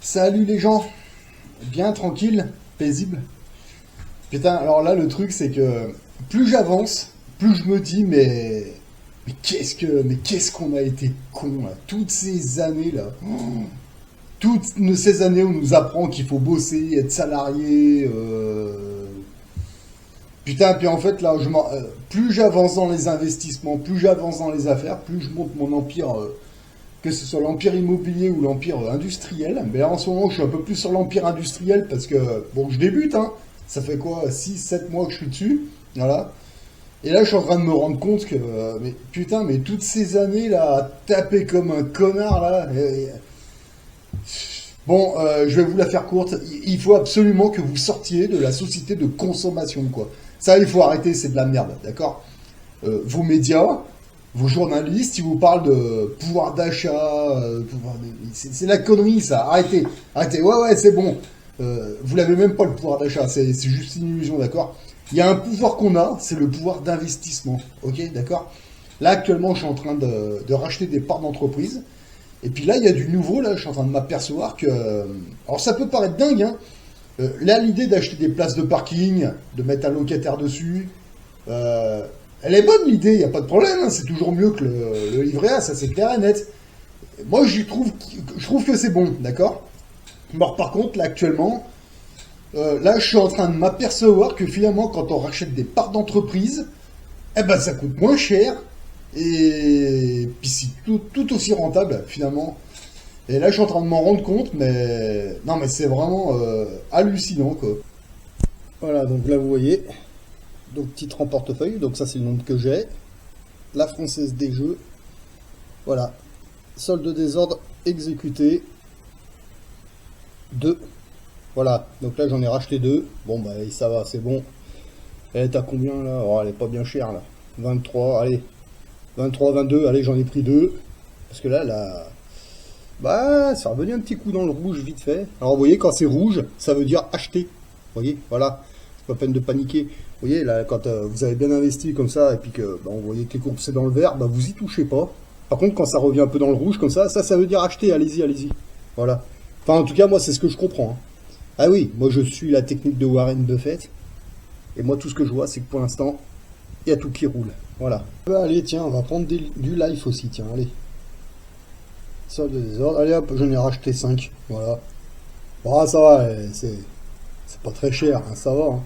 Salut les gens, bien tranquille, paisible. Putain, alors là le truc c'est que plus j'avance, plus je me dis mais qu'est-ce qu'on a été con là, toutes ces années là, ces années où on nous apprend qu'il faut bosser, être salarié, putain puis en fait là plus j'avance dans les investissements, plus j'avance dans les affaires, plus je monte mon empire. Que ce soit l'empire immobilier ou l'empire industriel. Mais là, en ce moment, je suis un peu plus sur l'empire industriel parce que, bon, je débute, hein. Ça fait quoi, 6, 7 mois que je suis dessus. Voilà. Et là, je suis en train de me rendre compte que, mais putain, mais toutes ces années, là, à taper comme un connard, là. Bon, je vais vous la faire courte. Il faut absolument que vous sortiez de la société de consommation, quoi. Ça, il faut arrêter, c'est de la merde, d'accord? Vos médias, vos journalistes, ils vous parlent de pouvoir d'achat, c'est la connerie ça, arrêtez, arrêtez, ouais, c'est bon. Vous l'avez même pas le pouvoir d'achat, c'est juste une illusion, d'accord? Il y a un pouvoir qu'on a, c'est le pouvoir d'investissement, ok, d'accord? Là, actuellement, je suis en train de racheter des parts d'entreprise, et puis là, il y a du nouveau, là, je suis en train de m'apercevoir que... alors ça peut paraître dingue, hein, là, l'idée d'acheter des places de parking, de mettre un locataire dessus, elle est bonne l'idée, il n'y a pas de problème, hein, c'est toujours mieux que le livret A, ça c'est clair et net. Moi je trouve que c'est bon, d'accord? Bon, par contre, là actuellement, là je suis en train de m'apercevoir que finalement quand on rachète des parts d'entreprise, eh ben ça coûte moins cher, et puis c'est tout aussi rentable finalement. Et là je suis en train de m'en rendre compte, mais non mais c'est vraiment hallucinant quoi. Voilà, donc là vous voyez. Donc titre en portefeuille, donc ça c'est le nombre que j'ai. La Française des Jeux. Voilà. Solde désordre exécuté. 2. Voilà. Donc là j'en ai racheté 2. Bon bah ça va, c'est bon. Elle est à combien là? Oh, elle est pas bien chère là. 23, allez. 23, 22, allez j'en ai pris 2. Parce que là, bah ça a revenu un petit coup dans le rouge vite fait. Alors vous voyez quand c'est rouge, ça veut dire acheter. Vous voyez, voilà. C'est pas peine de paniquer. Vous voyez, là, quand vous avez bien investi comme ça, et puis que bah, vous voyez que les courbes c'est dans le vert, bah, vous y touchez pas. Par contre, quand ça revient un peu dans le rouge comme ça veut dire acheter, allez-y, allez-y. Voilà. Enfin, en tout cas, moi, c'est ce que je comprends. Hein. Ah oui, moi, je suis la technique de Warren Buffett. Et moi, tout ce que je vois, c'est que pour l'instant, il y a tout qui roule. Voilà. Bah, allez, tiens, on va prendre du life aussi, tiens, allez. Solde de désordre. Allez, hop, j'en ai racheté 5. Voilà. Bon, ça va, c'est pas très cher, hein, ça va. Hein.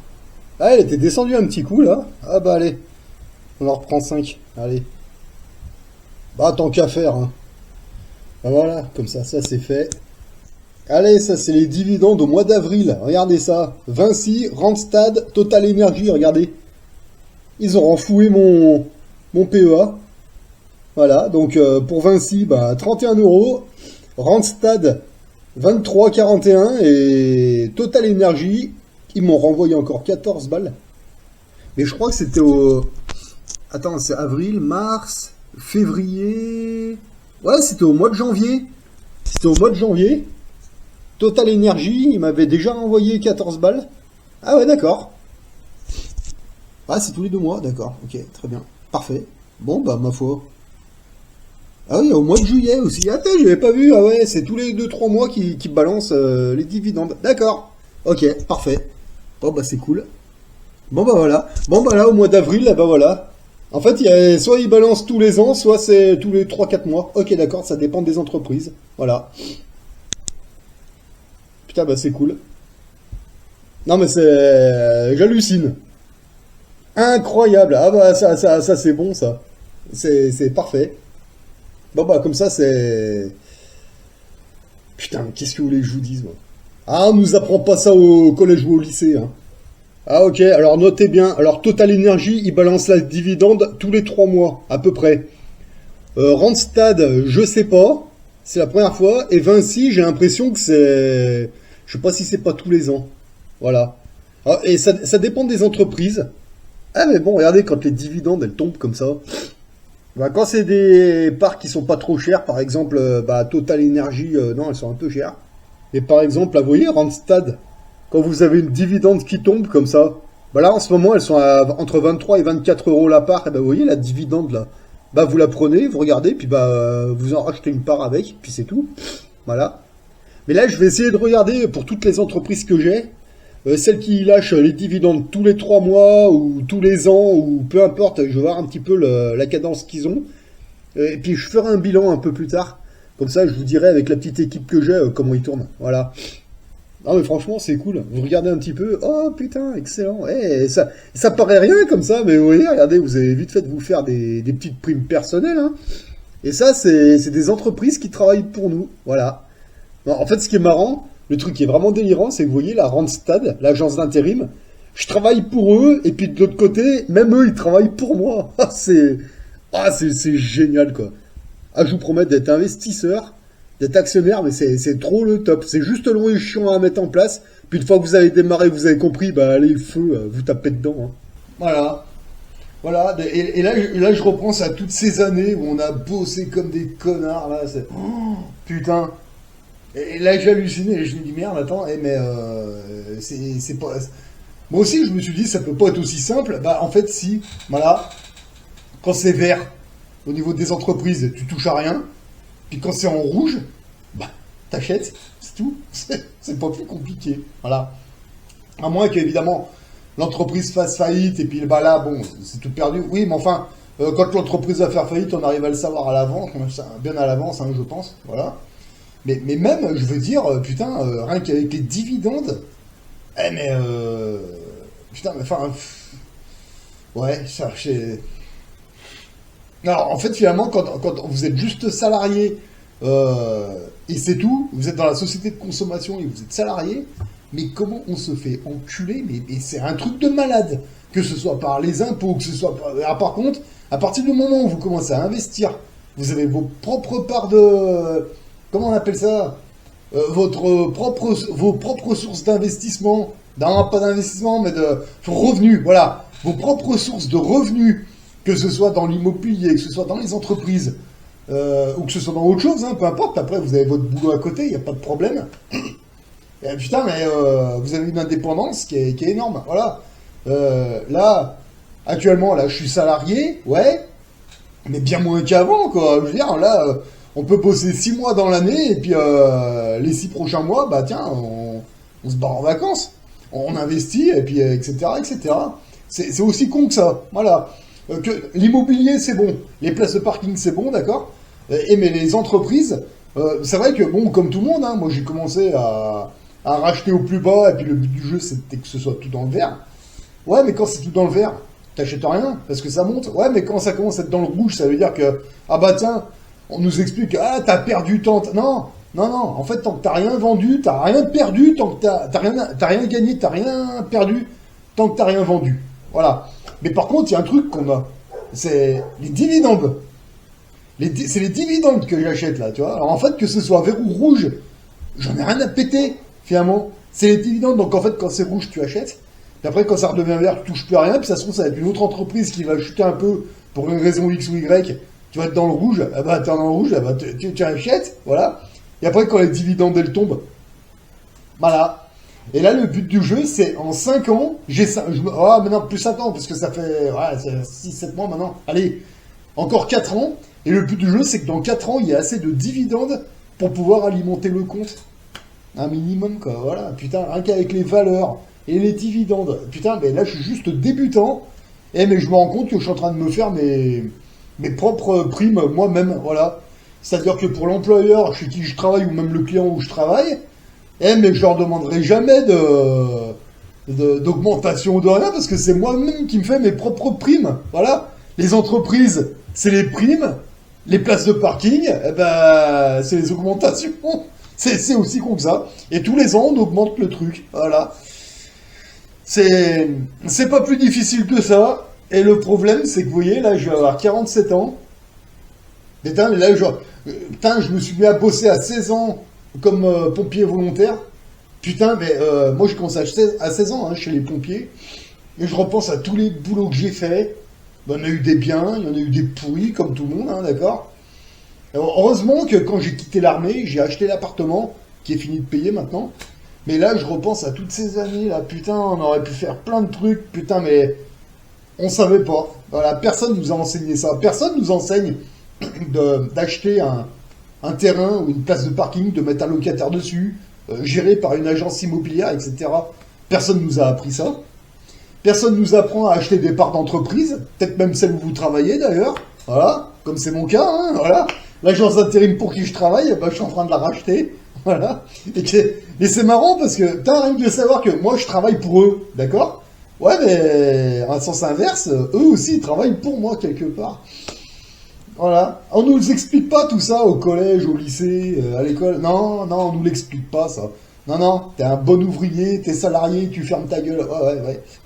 Ah, elle était descendue un petit coup là. Ah bah allez, on en reprend 5. Allez. Bah tant qu'à faire. Hein. Bah voilà, comme ça c'est fait. Allez, ça c'est les dividendes au mois d'avril. Regardez ça. Vinci, Randstad, Total Energy, regardez. Ils ont renfloué mon PEA. Voilà, donc pour Vinci, bah 31 euros. Randstad, 23,41 et Total Energy, ils m'ont renvoyé encore 14 balles. Mais je crois que c'était au... Attends, c'est avril, mars, février... Ouais, c'était au mois de janvier. C'était au mois de janvier. Total Energy, il m'avait déjà envoyé 14 balles. Ah ouais, d'accord. Ah, c'est tous les 2 mois, d'accord. Ok, très bien. Parfait. Bon, bah, ma foi. Ah oui, au mois de juillet aussi. Attends, je l'avais pas vu. Ah ouais, c'est tous les 2-3 mois qui balancent les dividendes. D'accord. Ok, parfait. Bon, bah, c'est cool. Bon, bah, voilà. Bon, bah, là, au mois d'avril, là, bah, voilà. En fait, soit ils balancent tous les ans, soit c'est tous les 3-4 mois. Ok, d'accord, ça dépend des entreprises. Voilà. Putain, bah, c'est cool. Non, mais c'est... J'hallucine. Incroyable. Ah, bah, ça c'est bon, ça. C'est parfait. Bon, bah, comme ça, c'est... Putain, qu'est-ce que vous voulez que je vous dise, moi? Ah, on nous apprend pas ça au collège ou au lycée, hein. Ah ok, alors notez bien. Alors Total Energy, il balance la dividende tous les 3 mois, à peu près. Randstad, je sais pas. C'est la première fois. Et Vinci, j'ai l'impression que c'est... Je sais pas si c'est pas tous les ans. Voilà. Ah, et ça dépend des entreprises. Ah mais bon, regardez, quand les dividendes, elles tombent comme ça. Bah, quand c'est des parts qui sont pas trop chères, par exemple, bah, Total Energy, non, elles sont un peu chères. Et par exemple, là, vous voyez, Randstad, quand vous avez une dividende qui tombe comme ça, bah là, en ce moment, elles sont entre 23 et 24 euros la part. Et bah, vous voyez, la dividende, là, bah, vous la prenez, vous regardez, puis bah, vous en rachetez une part avec, puis c'est tout. Voilà. Mais là, je vais essayer de regarder pour toutes les entreprises que j'ai, celles qui lâchent les dividendes tous les 3 mois ou tous les ans ou peu importe, je vais voir un petit peu la cadence qu'ils ont. Et puis je ferai un bilan un peu plus tard. Comme ça, je vous dirai avec la petite équipe que j'ai comment ils tournent. Voilà. Non mais franchement, c'est cool. Vous regardez un petit peu. Oh putain, excellent. Ça paraît rien comme ça, mais vous voyez, regardez, vous avez vite fait de vous faire des petites primes personnelles. Hein. Et ça, c'est des entreprises qui travaillent pour nous. Voilà. Non, en fait, ce qui est marrant, le truc qui est vraiment délirant, c'est que vous voyez la Randstad, l'agence d'intérim, je travaille pour eux, et puis de l'autre côté, même eux, ils travaillent pour moi. C'est génial, quoi. Ah, je vous promets d'être investisseur, d'être actionnaire, mais c'est trop le top. C'est juste long et chiant à mettre en place. Puis une fois que vous avez démarré, vous avez compris, bah allez, le feu, vous tapez dedans. Hein. Voilà. Voilà, et là, je repense à toutes ces années où on a bossé comme des connards, là. Oh, putain. Et là, j'ai halluciné, et je me dis, merde, attends, mais c'est pas... Moi aussi, je me suis dit, ça peut pas être aussi simple. Bah, en fait, si, voilà, quand c'est vert, au niveau des entreprises, tu touches à rien. Puis quand c'est en rouge, bah, t'achètes, c'est tout. C'est pas plus compliqué, voilà. À moins qu'évidemment, l'entreprise fasse faillite, et puis bah là, bon, c'est tout perdu. Oui, mais enfin, quand l'entreprise va faire faillite, on arrive à le savoir à l'avance, bien à l'avance, hein, je pense, voilà. Mais même, je veux dire, putain, rien qu'avec les dividendes, putain, mais enfin, ouais, ça, c'est... Alors, en fait, finalement, quand vous êtes juste salarié, et c'est tout, vous êtes dans la société de consommation et vous êtes salarié, mais comment on se fait enculer, mais c'est un truc de malade, que ce soit par les impôts, que ce soit par... Ah, par contre, à partir du moment où vous commencez à investir, vous avez vos propres parts de... Comment on appelle ça vos propres sources d'investissement, non, pas d'investissement, mais de revenus, voilà, vos propres sources de revenus, que ce soit dans l'immobilier, que ce soit dans les entreprises, ou que ce soit dans autre chose, hein, peu importe, après vous avez votre boulot à côté, il n'y a pas de problème. Et, putain, mais vous avez une indépendance qui est énorme, voilà. Là, actuellement, là, je suis salarié, ouais, mais bien moins qu'avant, quoi. Je veux dire, là... on peut bosser 6 mois dans l'année, et puis les 6 prochains mois, bah tiens, on se barre en vacances. On investit, et puis etc., etc. C'est aussi con que ça. Voilà. Que l'immobilier, c'est bon. Les places de parking, c'est bon, d'accord. Mais les entreprises, c'est vrai que, bon, comme tout le monde, hein, moi j'ai commencé à racheter au plus bas, et puis le but du jeu, c'était que ce soit tout dans le vert. Ouais, mais quand c'est tout dans le vert, t'achètes rien, parce que ça monte. Ouais, mais quand ça commence à être dans le rouge, ça veut dire que, ah bah tiens, on nous explique, ah, t'as perdu tant... Non, non, non. En fait, tant que t'as rien vendu, t'as rien perdu. Tant que t'as rien gagné, t'as rien perdu. Tant que t'as rien vendu. Voilà. Mais par contre, il y a un truc qu'on a. C'est les dividendes. C'est les dividendes que j'achète, là, tu vois. Alors, en fait, que ce soit vert ou rouge, j'en ai rien à péter, finalement. C'est les dividendes. Donc, en fait, quand c'est rouge, tu achètes. Puis après, quand ça redevient vert, tu touches plus à rien. Puis ça se trouve, ça va être une autre entreprise qui va chuter un peu pour une raison X ou Y. Tu vas être dans le rouge, ah bah t'es dans le rouge, ah bah tu achètes, voilà. Et après, quand les dividendes, elles tombent, voilà. Et là, le but du jeu, c'est en 5 ans, j'ai ça. Ah, maintenant, plus 5 ans, parce que ça fait 6-7 mois maintenant. Allez, encore 4 ans. Et le but du jeu, c'est que dans 4 ans, il y a assez de dividendes pour pouvoir alimenter le compte. Un minimum, quoi, voilà. Putain, rien qu'avec les valeurs et les dividendes. Putain, mais là, je suis juste débutant. Mais je me rends compte que je suis en train de me faire mes propres primes moi-même, voilà. C'est-à-dire que pour l'employeur chez qui je travaille, ou même le client où je travaille, mais je leur demanderai jamais d'augmentation ou de rien, parce que c'est moi-même qui me fais mes propres primes, voilà. Les entreprises, c'est les primes, les places de parking, c'est les augmentations. C'est aussi con que ça. Et tous les ans, on augmente le truc, voilà. C'est pas plus difficile que ça. Et le problème, c'est que vous voyez, là, je vais avoir 47 ans. Putain, là, je me suis mis à bosser à 16 ans comme pompier volontaire. Putain, mais moi, je commence à 16 ans hein, chez les pompiers. Et je repense à tous les boulots que j'ai faits. Ben, il y en a eu des biens, il y en a eu des pourris, comme tout le monde, hein, d'accord. Heureusement que quand j'ai quitté l'armée, j'ai acheté l'appartement, qui est fini de payer maintenant. Mais là, je repense à toutes ces années, là, putain, on aurait pu faire plein de trucs, putain, mais... on savait pas. Voilà, personne nous a enseigné ça. Personne nous enseigne d'acheter un terrain ou une place de parking, de mettre un locataire dessus, géré par une agence immobilière, etc. Personne nous a appris ça. Personne nous apprend à acheter des parts d'entreprise, peut-être même celles où vous travaillez d'ailleurs, voilà, comme c'est mon cas, hein, voilà. L'agence d'intérim pour qui je travaille, bah, je suis en train de la racheter, voilà. Et c'est marrant parce que t'as rien de savoir que moi je travaille pour eux, d'accord? Ouais, mais en sens inverse, eux aussi ils travaillent pour moi quelque part. Voilà. On nous explique pas tout ça au collège, au lycée, à l'école. Non, non, on nous l'explique pas ça. Non, non, t'es un bon ouvrier, t'es salarié, tu fermes ta gueule.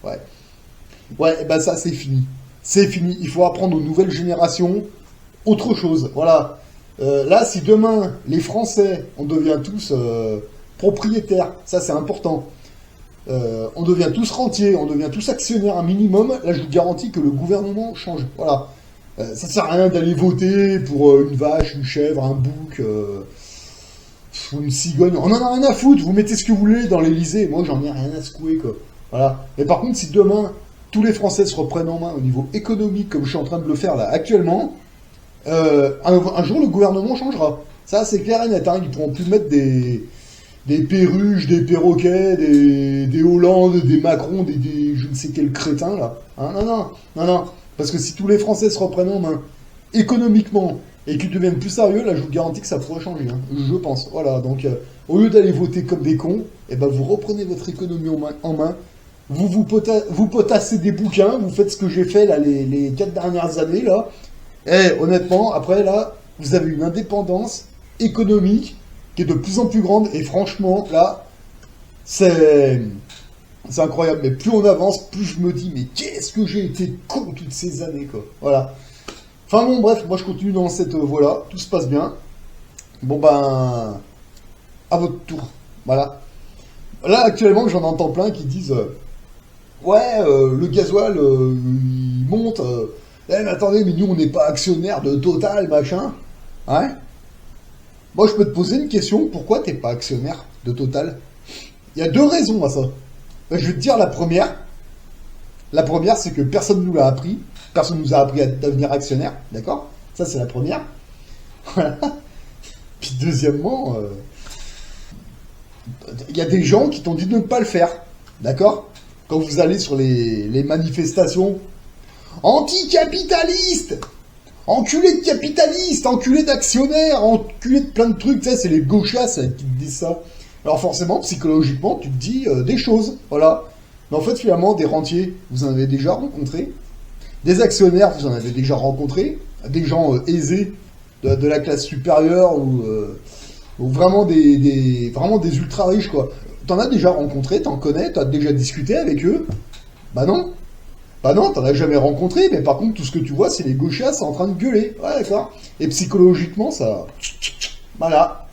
Ouais. Ouais, ben ça c'est fini. C'est fini. Il faut apprendre aux nouvelles générations autre chose. Voilà. Là, si demain, les Français, on devient tous propriétaires, ça c'est important. On devient tous rentiers, on devient tous actionnaires un minimum, là je vous garantis que le gouvernement change. Voilà. Ça sert à rien d'aller voter pour une vache, une chèvre, un bouc, une cigogne. On en a rien à foutre, vous mettez ce que vous voulez dans l'Elysée, moi j'en ai rien à secouer quoi. Voilà. Mais par contre, si demain, tous les Français se reprennent en main au niveau économique, comme je suis en train de le faire là actuellement, un jour le gouvernement changera. Ça c'est clair et net, hein. Ils pourront plus mettre des perruches, des perroquets, des Hollande, des Macron, des je ne sais quel crétin là. Hein, non. Parce que si tous les Français se reprennent en main économiquement et qu'ils deviennent plus sérieux, là je vous garantis que ça pourrait changer. Hein, je pense. Voilà, donc au lieu d'aller voter comme des cons, eh ben, vous reprenez votre économie en main. Vous potassez des bouquins, vous faites ce que j'ai fait là les 4 dernières années là. Et honnêtement, après là, vous avez une indépendance économique qui est de plus en plus grande, et franchement, là, c'est incroyable. Mais plus on avance, plus je me dis, mais qu'est-ce que j'ai été con toutes ces années, quoi. Voilà. Enfin bon, bref, moi je continue dans cette voie-là, tout se passe bien. Bon ben, à votre tour, voilà. Là, actuellement, j'en entends plein qui disent, ouais, le gasoil, il monte, mais attendez, mais nous, on n'est pas actionnaire de Total, machin. Ouais. Moi, je peux te poser une question. Pourquoi t'es pas actionnaire de Total? Il y a 2 raisons à ça. Je vais te dire la première. La première, c'est que personne nous l'a appris. Personne nous a appris à devenir actionnaire. D'accord? Ça, c'est la première. Voilà. Puis deuxièmement, il y a des gens qui t'ont dit de ne pas le faire. D'accord? Quand vous allez sur les manifestations anticapitalistes, enculé de capitalistes, enculé d'actionnaires, enculé de plein de trucs, tu sais, c'est les gauchasses qui te disent ça. Alors forcément, psychologiquement, tu te dis des choses, voilà. Mais en fait, finalement, des rentiers, vous en avez déjà rencontré. Des actionnaires, vous en avez déjà rencontré. Des gens aisés, de la classe supérieure, ou vraiment vraiment des ultra riches, quoi. T'en as déjà rencontré, t'en connais, t'as déjà discuté avec eux. Bah non. Bah non, t'en as jamais rencontré, mais par contre, tout ce que tu vois, c'est les gauchasses en train de gueuler. Ouais, d'accord. Et psychologiquement, ça... Voilà.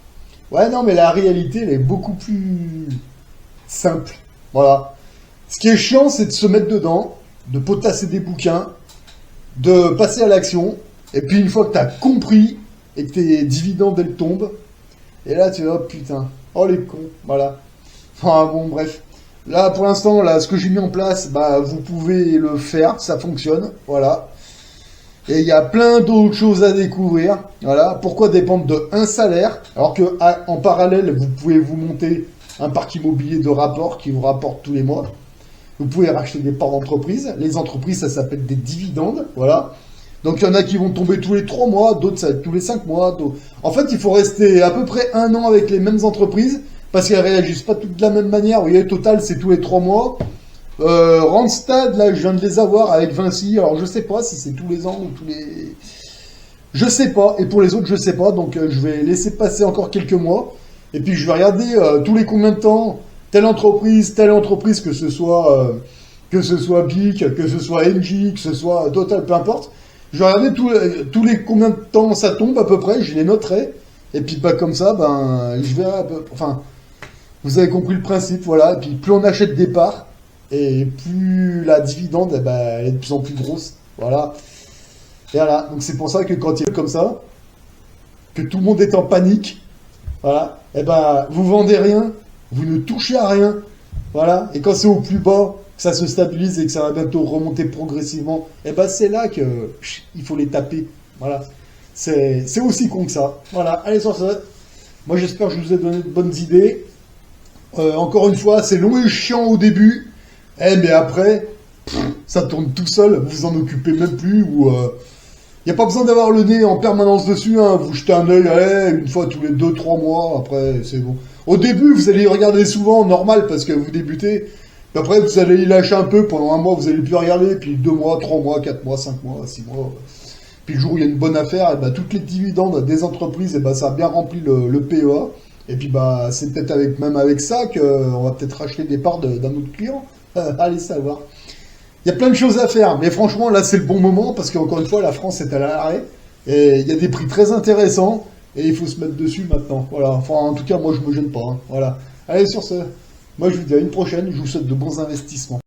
Ouais, non, mais la réalité, elle est beaucoup plus simple. Voilà. Ce qui est chiant, c'est de se mettre dedans, de potasser des bouquins, de passer à l'action, et puis une fois que t'as compris, et que tes dividendes, elles tombent, et là, tu vas, oh putain, oh les cons, voilà. Enfin, bon, bref. Là, pour l'instant, là, ce que j'ai mis en place, bah, vous pouvez le faire, ça fonctionne, voilà. Et il y a plein d'autres choses à découvrir, voilà. Pourquoi dépendre d'un salaire, alors que en parallèle, vous pouvez vous monter un parc immobilier de rapport qui vous rapporte tous les mois. Vous pouvez racheter des parts d'entreprise. Les entreprises, ça s'appelle des dividendes, voilà. Donc il y en a qui vont tomber tous les 3 mois, d'autres ça va être tous les 5 mois. En fait, il faut rester à peu près 1 an avec les mêmes entreprises, parce qu'elles réagissent pas toutes de la même manière. Vous voyez, Total, c'est tous les 3 mois. Randstad, là, je viens de les avoir avec Vinci. Alors, je sais pas si c'est tous les ans ou tous les... Je sais pas. Et pour les autres, je sais pas. Donc, je vais laisser passer encore quelques mois. Et puis, je vais regarder tous les combien de temps, telle entreprise, que ce soit BIC, que ce soit Engie, que ce soit Total, peu importe. Je vais regarder tous les combien de temps ça tombe à peu près. Je les noterai. Et puis, pas comme ça, ben, je verrai un peu... Enfin... Vous avez compris le principe, voilà. Et puis plus on achète des parts, et plus la dividende, eh ben, elle est de plus en plus grosse. Voilà. Et voilà. Donc c'est pour ça que quand il est comme ça, que tout le monde est en panique, voilà, eh ben, vous vendez rien, vous ne touchez à rien. Voilà. Et quand c'est au plus bas, que ça se stabilise et que ça va bientôt remonter progressivement, eh ben, c'est là que il faut les taper. Voilà. C'est aussi con que ça. Voilà, allez sur ça. Moi j'espère que je vous ai donné de bonnes idées. Encore une fois, c'est long et chiant au début. Mais après, ça tourne tout seul, vous vous en occupez même plus. Ou il n'y a pas besoin d'avoir le nez en permanence dessus. Hein. Vous jetez un œil une fois tous les 2-3 mois. Après, c'est bon. Au début, vous allez y regarder souvent, normal, parce que vous débutez. Puis après, vous allez y lâcher un peu. Pendant un mois, vous allez plus regarder. Puis 2 mois, 3 mois, 4 mois, 5 mois, 6 mois. Puis le jour où il y a une bonne affaire, et bah, toutes les dividendes des entreprises, et bah, ça a bien rempli le PEA. Et puis bah, c'est peut-être même avec ça qu'on va peut-être racheter des parts d'un autre client. Allez savoir. Il y a plein de choses à faire. Mais franchement, là, c'est le bon moment parce qu'encore une fois, la France est à l'arrêt. Et il y a des prix très intéressants. Et il faut se mettre dessus maintenant. Voilà. Enfin, en tout cas, moi, je me gêne pas. Hein. Voilà. Allez, sur ce, moi, je vous dis à une prochaine. Je vous souhaite de bons investissements.